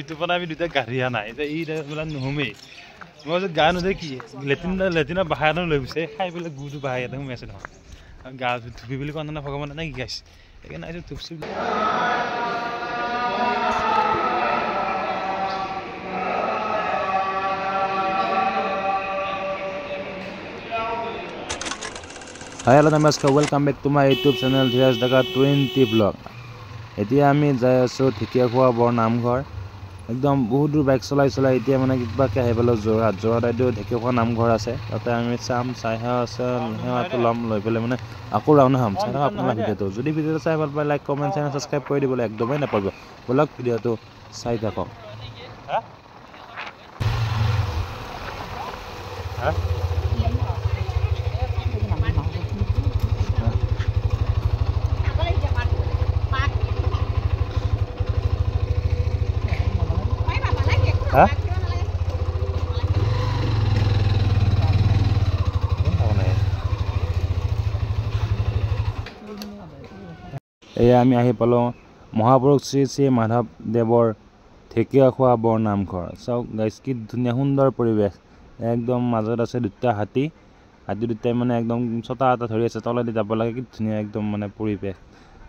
ভিতৰৰ পৰা আমি দুটা গাড়ী আনা এতিয়া ই বোলে নুহুমেই মই যে গা নোধে কি লেট্ৰিনৰ বাহাৰটো লৈ গৈছে খাই পেলাই গুটো বাহাই ইয়াতে সোমাই আছে নহয় গা ধুবি বুলি কোৱা নাই ভগৱানে নাই কি গাইছে সেইকাৰণে আহিছোঁ ধুপচি Hi, hello, namaskar. Welcome back to my YouTube channel, Dhiraj Daga 20 vlog. এতিয়া আমি যাই আছোঁ ঢেকীয়াখোৱা বৰ নামঘৰ একদম বহুত দূৰ বাইক চলাই এতিয়া মানে কিবাকে আহি পেলাই যোৰহাট আইদেউ ঢেকীয়াখোৱা নামঘৰ আছে তাতে আমি চাম চাইহা আছে সেৱাটো ল'ম লৈ পেলাই মানে আকৌ ৰাওনা হ'ম চাই থাকক আপোনালোকে ভিডিঅ'টো যদি ভিডিঅ'টো চাই ভাল পায় লাইক কমেণ্ট চেনেল ছাবস্ক্ৰাইব কৰি দিবলৈ একদমেই নাপাব বলক ভিডিঅ'টো চাই থাকক এয়া আমি আহি পালোঁ মহাপুৰুষ শ্ৰী শ্ৰী মাধৱদেৱৰ ঢেকীয়াখোৱা বৰ নামঘৰ চাওক গাইছ কি ধুনীয়া সুন্দৰ পৰিৱেশ একদম মাজত আছে দুটা হাতী দুটাই মানে একদম ছটা এটা ধৰি আছে তলেদি যাব লাগে কি ধুনীয়া একদম মানে পৰিৱেশ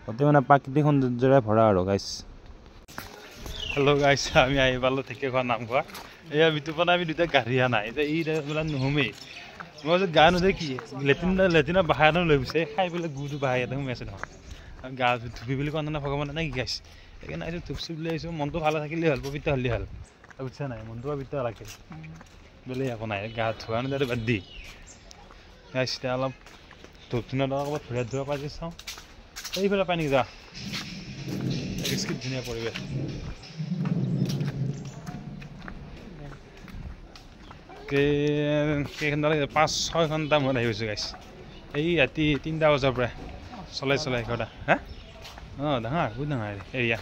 অতি মানে প্ৰাকৃতিক সৌন্দৰ্যৰে ভৰা আৰু গাইছ হেল্ল' গাইছ আমি আহি পালোঁ ঢেকীয়াখোৱা নামঘৰ এয়া ভিতৰৰ পৰা আমি দুটা গাড়ী আনা এতিয়া ই বোলে নুহুমেই মই যে গা নোধে কি লেট্ৰিনৰ বাহাৰটো লৈ গৈছে খাই পেলাই গুটো বাহাই ইয়াতে সোমাই আছে নহয় গা ধুবি বুলি কোৱা নাই ভগৱানে নাই কি গাইছে সেইকাৰণে আহিছোঁ ধুপচি বুলি আহিছোঁ মনটো ভালে থাকিলেই হ'ল পবিত্ৰ হ'লেই হ'ল বুজিছা নাই মনটো পবিত্ৰ লাগে বেলেগ একো নাই গা ধোৱা নোযোৱাটো বাদ দি গাইছ এতিয়া অলপ ধূপ ধুনীয়া ক'ৰবাত ধুৰা পাই চাওঁ এইফালে পাই নেকি যা কি ধুনীয়া পৰিৱেশ কেইঘণ্টা লাগে 5-6 ঘণ্টা মূৰত আহি গৈছোঁ গাইছ এই ৰাতি 3টা বজাৰ পৰা চলাই 11টা হা অঁ ডাঙৰ বহুত ডাঙৰ এৰিয়া